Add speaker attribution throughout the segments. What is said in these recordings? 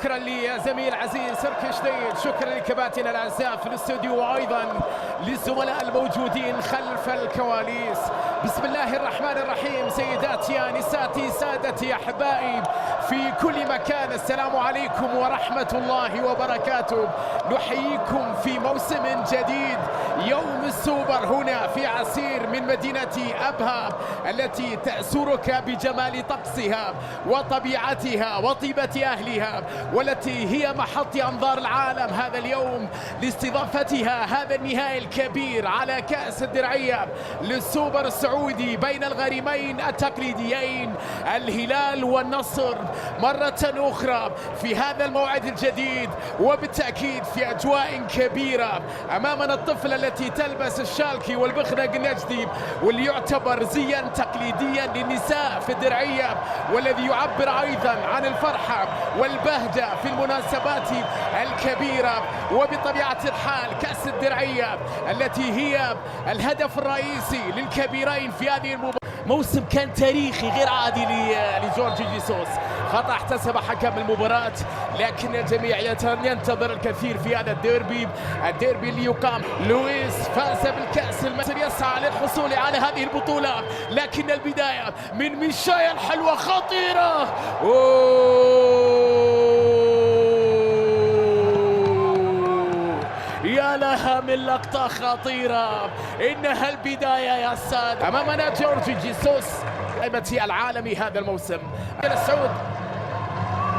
Speaker 1: شكرا لزميل عزيز سركش ديد، شكرا لكباتن الاعزاء في الاستوديو وايضا للزملاء الموجودين خلف الكواليس. بسم الله الرحمن الرحيم. سيداتي نساتي سادتي احبائي في كل مكان، السلام عليكم ورحمه الله وبركاته. نحييكم في موسم جديد، يوم السوبر هنا في عسير من مدينه ابها التي تأسرك بجمال طقسها وطبيعتها وطيبة أهلها، والتي هي محط أنظار العالم هذا اليوم لاستضافتها هذا النهائي الكبير على كأس الدرعية للسوبر السعودي بين الغريمين التقليديين الهلال والنصر مرة أخرى في هذا الموعد الجديد، وبالتأكيد في أجواء كبيرة. أمامنا الطفلة التي تلبس الشالكي والبخنق النجدي واللي يعتبر زيا تقليديا للنساء في الدرعية، والذي يعبر أيضا عن الفرحة والبهجة في المناسبات الكبيرة. وبطبيعة الحال كأس الدرعية التي هي الهدف الرئيسي للكبيرين في هذه المباراة. موسم كان تاريخي غير عادي لجورج جيسوس. خطأ احتسب حكم المباراة، لكن الجميع ينتظر الكثير في هذا الديربي اللي يقام. لويس فاز بالكأس، المصري يسعى للحصول على هذه البطولة، لكن البداية من ميشايا الحلوة خطيرة. يا لها من لقطة خطيرة، إنها البداية يا سادة. أمامنا جورج جيسوس قائمة العالمي هذا الموسم.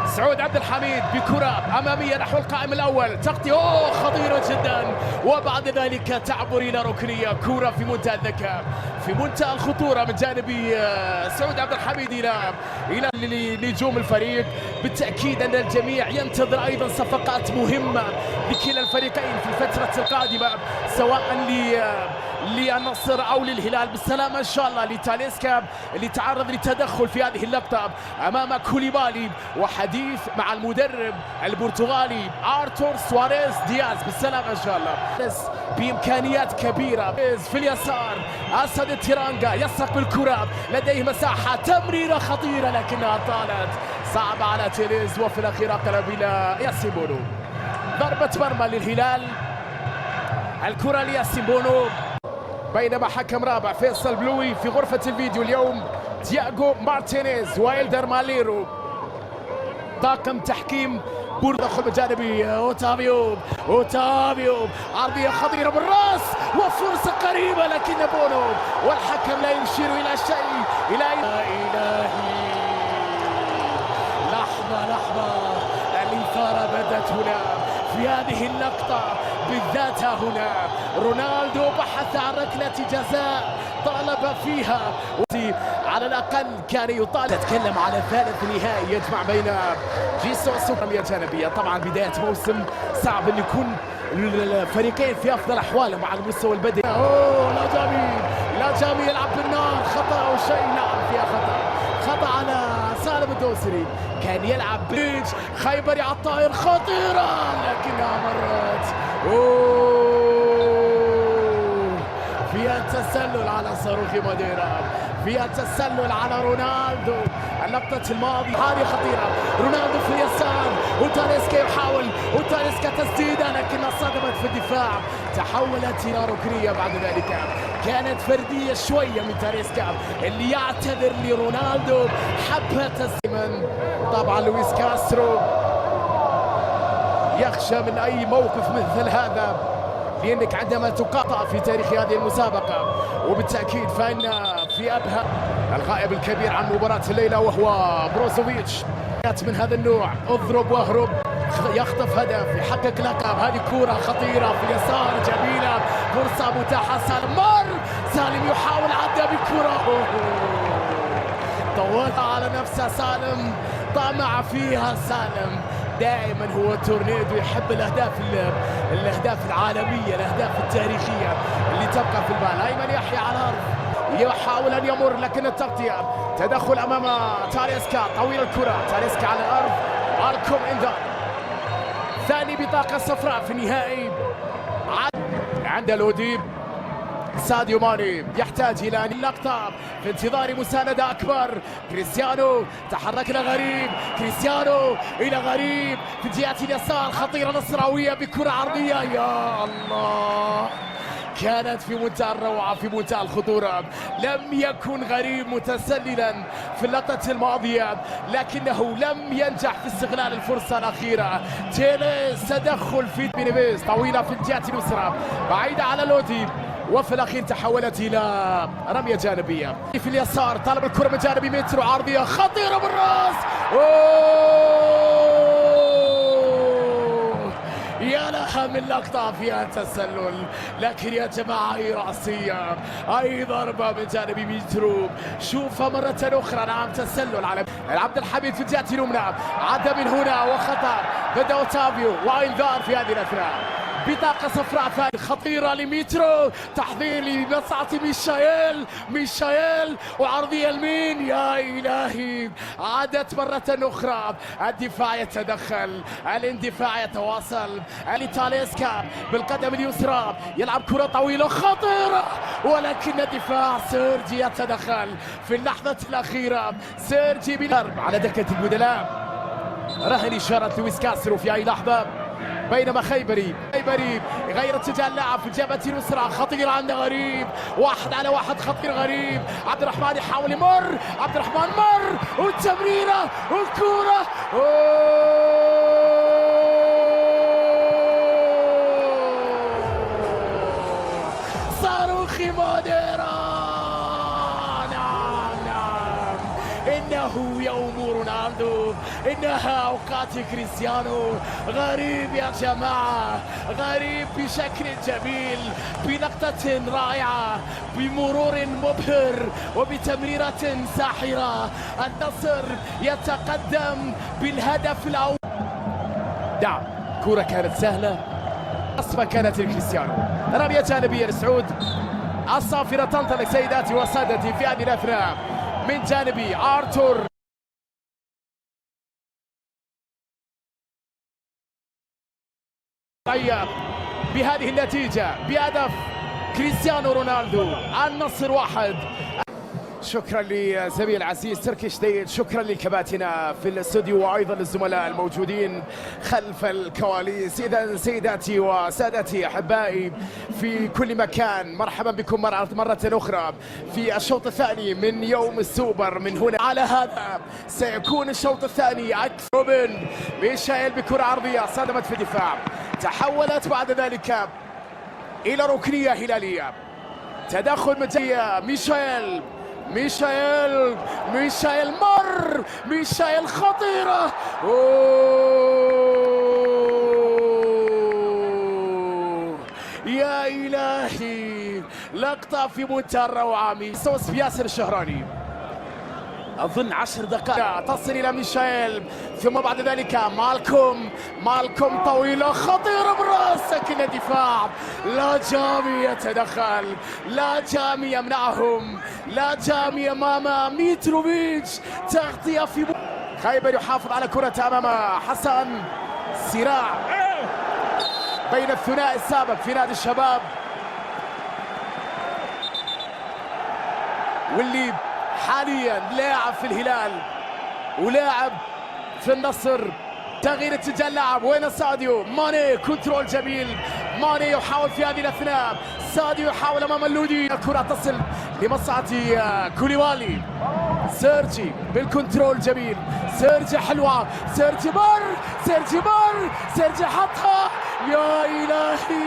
Speaker 1: سعود عبد الحميد بكرة أمامية نحو القائم الأول، تغطية خطيرة جدا، وبعد ذلك تعبر إلى ركنية. كرة في منتهى الذكاء، في منتهى الخطورة من جانب سعود عبد الحميد إلى نجوم الفريق. بالتأكيد أن الجميع ينتظر أيضا صفقات مهمة لكلا الفريقين في الفترة القادمة، سواء للنصر أو للهلال. بالسلامة إن شاء الله لتاليسكا اللي تعرض للتدخل في هذه اللقطة أمام كوليبالي، وحديث مع المدرب البرتغالي أرتور سواريز دياز. بالسلامة إن شاء الله. بإمكانيات كبيرة في اليسار، أسد التيرانجا يسرق بالكرة، لديه مساحة، تمريرة خطيرة لكنها طالت، صعبة على تيليز، وفي الأخير أقرب إلى ياسيمبونو. ضربة مرمى للهلال، الكرة لياسيمبونو، بينما حكم رابع فيصل بلوي في غرفة الفيديو اليوم تياغو مارتينيز وإلدر ماليرو. طاقم تحكيم دخل بجانبي اوتافيو، عرضية خطيرة بالراس وفرصة قريبة، لكن بونو والحكم لا يشير إلى شيء. إلهي، لحظة الإثارة بدت هنا في هذه اللقطة بالذات. هنا رونالدو بحث عن ركلة جزاء طالب فيها، على الأقل كان يطالب. تتكلم على ثالث نهائي يجمع بين جيسوس ورمية جانبية. طبعا بداية موسم صعب أن يكون الفريقين في أفضل أحوالهم على المستوى البدني. لا جامي يلعب بالنار، خطأ أو شيء؟ نعم فيها خطأ على سالم الدوسري، كان يلعب بريج خيبري على الطائر، خطيرة لكنها مرت. فيها التسلل على صاروخ ماديرا، فيها التسلل على رونالدو. اللقطة الماضية هذه خطيرة، رونالدو في اليسار وتاليسكا يحاول، وتاليسكا تسديدة لكنها صدمت في الدفاع، تحولت إلى ركنية. بعد ذلك كانت فردية شوية من تاليسكا اللي يعتذر لرونالدو، حبة تسليما. طبعا لويس كاسترو يخشى من أي موقف مثل هذا، لأنك عندما تقاطع في تاريخ هذه المسابقة، وبالتأكيد فإن في أبها الغائب الكبير عن مباراة الليلة وهو بروزوفيتش من هذا النوع، اضرب واهرب، يخطف هدف، يحقق لقب. هذه كرة خطيرة في اليسار جميلة، فرصة متاحة. سالم يحاول عدى بكرة، طولها على نفسه سالم، طمع فيها سالم. دائما هو تورنيدو يحب الأهداف العالمية، الأهداف التاريخية اللي تبقى في البال. أيمن يحيى على الأرض يحاول أن يمر، لكن التغطية، تدخل أمام تاليسكا، طويل الكرة، تاليسكا على الأرض، أركم إنذار. ثاني بطاقة صفراء في النهائي عند الأوديب. ساديو ماني يحتاج إلى اللقطة في انتظار مساندة أكبر. كريستيانو تحرك إلى غريب، كريستيانو إلى غريب في جهة اليسار، خطيرة نصراوية بكرة عرضية. يا الله، كانت في منتهى الروعة، في منتهى الخطورة. لم يكن غريب متسللا في اللقطة الماضية، لكنه لم ينجح في استغلال الفرصة الأخيرة. تيليس تدخل في بينيفيز، طويلة في الجهة اليسرى بعيدة على لودي، وفي الأخير تحولت إلى رمية جانبية. في اليسار طالب الكرة من جانبي مترو، عرضية خطيرة بالراس. يا لها من لقطة فيها تسلل، لكن يا جماعة أي رأسية، أي ضربة من جانب ميترو. شوفها مرة أخرى. نعم، تسلل على عبد الحميد في الجهة اليمنى، عدى من هنا وخطأ بدا اوتافيو، وإنذار في هذه الأثناء. بطاقة صفراء ثانية خطيرة لميترو، تحضير لمسعى ميشايل وعرضية لمين؟ يا إلهي، عادت مرة أخرى. الدفاع يتدخل، الاندفاع يتواصل. تاليسكا بالقدم اليسرى يلعب كرة طويلة خطيرة، ولكن الدفاع سيرجي يتدخل في اللحظة الأخيرة. سيرجي بالضرب على دكة البدلاء، رهن إشارة لويس كاسترو في أي لحظة. بينما خيبري غير اتجاه اللاعب في الجبهة اليسرى، خطير عند غريب، 1 على 1 خطير غريب. عبد الرحمن يحاول يمر، عبد الرحمن مر، والتمريرة والكرة صاروخي موديرا. إنه يوم رونالدو، إنها أوقات كريستيانو. غريب يا جماعة، غريب بشكل جميل، بلقطة رائعة، بمرور مبهر، وبتمريرة ساحرة. النصر يتقدم بالهدف الأول. نعم، كرة كانت سهلة، أصفى كانت لكريستيانو. رمية جانبية لسعود، الصافرة تنطلق سيداتي وسادتي في هذه الأثناء من جانبي آرتور. بهذه النتيجة بهدف كريستيانو رونالدو، النصر 1. شكرا لزميل العزيز تركيش ديد، شكرا للكباتنة في الاستوديو وايضا للزملاء الموجودين خلف الكواليس. اذا سيداتي وسادتي احبائي في كل مكان، مرحبا بكم مرة اخرى في الشوط الثاني من يوم السوبر. من هنا على هذا سيكون الشوط الثاني اكثر. روبن ميشايل بكرة عرضية صدمت في الدفاع، تحولت بعد ذلك الى ركنية هلالية. تدخل من ميشايل مر، ميشايل خطيرة. يا إلهي، لقطة في منتهى الروعة. صوص بياسر الشهراني، أظن 10 دقائق تصل إلى ميشايل، ثم بعد ذلك مالكوم طويلة خطيرة بالرأس، لكن الدفاع لا جامي يتدخل، لا جامي يمنعهم، لا جامي أمام ميتروفيتش. تغطية في خيبر يحافظ على كرة أمام حسن. صراع بين الثنائي السابق في نادي الشباب واللي حاليا لاعب في الهلال ولاعب في النصر. تغيير اتجاه اللاعب، وين ساديو ماني؟ كنترول جميل، ماني يحاول في هذه الاثناء، ساديو يحاول امام اللودي. الكرة تصل لمصعد كوليبالي. سيرجي بالكنترول جميل، سيرجي حلوة، سيرجي حطها. يا إلهي،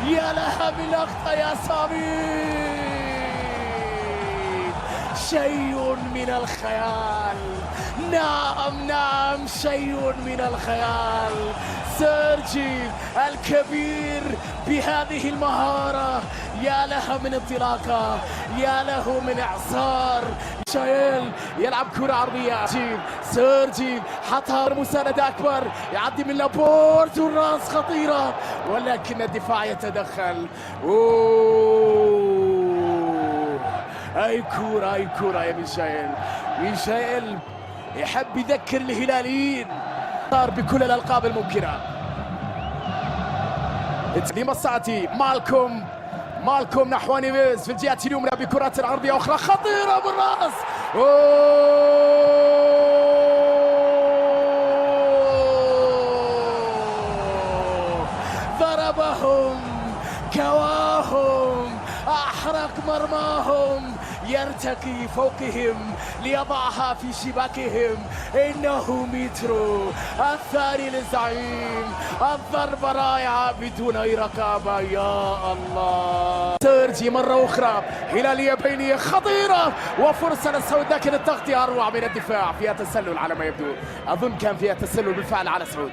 Speaker 1: يا لها من لقطة يا سامي، شيء من الخيال. نعم، شيء من الخيال. سيرجي الكبير بهذه المهارة، يا لها من انطلاقة، يا له من إعصار. ميشايل يلعب كرة عرضية، سيرجي حطها مساندة أكبر، يعدي من لابورت والراس خطيرة، ولكن الدفاع يتدخل. أي كرة يا ميشايل يحب يذكر الهلاليين، صار بكل الألقاب الممكنة. لمصاتي مالكوم نحو نيفيز في الجهة اليمنى بكرة عرضية أخرى خطيرة بالرأس. ضربهم، كواهم، أحرق مرماهم، يرتقي فوقهم ليضعها في شباكهم. إنه ميترو الثاني للزعيم، الضربة رائعة بدون أي رقابة. يا الله، سيرجي مرة أخرى، هلالية بينية خطيرة وفرصة للسعود، لكن التغطية أروع من الدفاع. فيها تسلل على ما يبدو، أظن كان فيها تسلل بالفعل على سعود.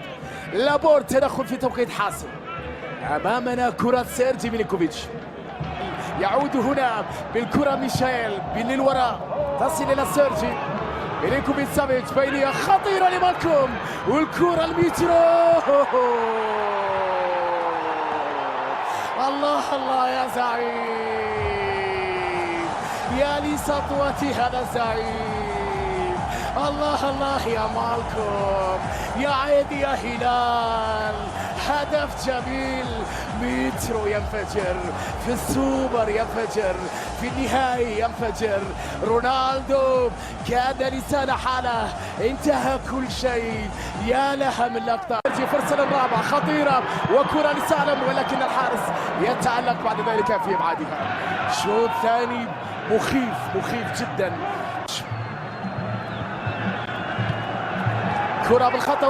Speaker 1: لابورت تدخل في توقيت حاسم. أمامنا كرة سيرجي ميلينكوفيتش، يعود هنا بالكرة ميشيل للوراء، تصل إلى سيرجي ميلينكوفيتش. سافيتش بينية خطيرة لمالكوم، والكرة الميترو. الله الله يا زعيم، يا لسطوة هذا الزعيم. الله الله يا مالكوم، يا عيد يا هلال. هدف جميل، ميترو ينفجر في السوبر، ينفجر في النهائي، ينفجر. رونالدو كان لسان حاله، انتهى كل شيء. يا لها من لقطة. فرصة للرابعة خطيرة وكرة لسالم، ولكن الحارس يتألق بعد ذلك في ابعادها. شوط ثاني مخيف جدا. كرة بالخطأ،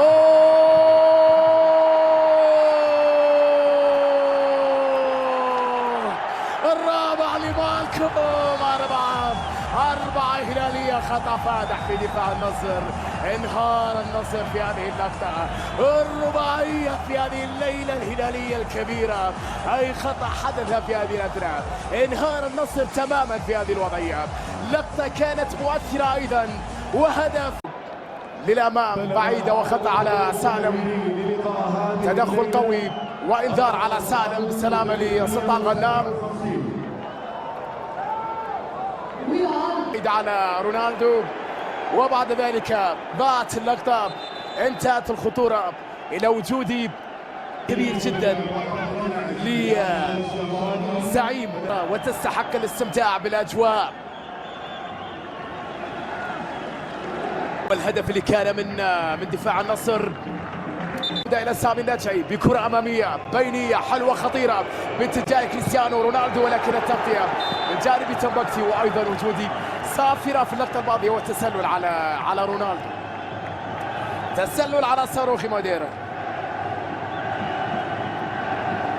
Speaker 1: الرابع لمالكوم. أربعة هلالية، خطأ فادح في دفاع النصر. انهار النصر في هذه اللقطة، الرباعية في هذه الليلة الهلالية الكبيرة. أي خطأ حدث في هذه الأثناء، انهار النصر تماما في هذه الوضعية. لقطة كانت مؤثرة أيضا، وهدف للأمام بعيدة وخطأ على سالم. تدخل قوي وإنذار على سالم. بالسلامة لسلطان غنام. على رونالدو، وبعد ذلك ضاعت اللقطة، انتهت الخطورة إلى وجود كبير جدا لزعيم، وتستحق الاستمتاع بالأجواء. الهدف اللي كان من دفاع النصر إلى سامي النجعي بكرة أمامية بينية حلوة خطيرة باتجاه كريستيانو رونالدو، ولكن التغطية من جانب تمبكتي، وأيضا وجود صافرة في اللقطة الماضية والتسلل على رونالدو. تسلل على صاروخي موديرا،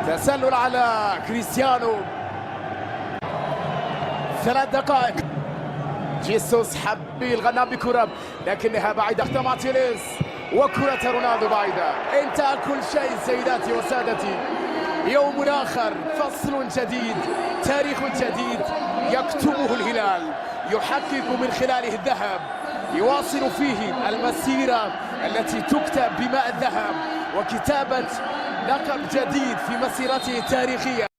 Speaker 1: تسلل على كريستيانو. 3 دقائق. جيسوس حبي الغنام بكرة لكنها بعيدة. مارتينيز وكرة رونالدو بعيدة. انتهى كل شيء سيداتي وسادتي. يوم آخر، فصل جديد، تاريخ جديد يكتبه الهلال، يحقق من خلاله الذهب، يواصل فيه المسيرة التي تكتب بماء الذهب، وكتابة لقب جديد في مسيرته التاريخية.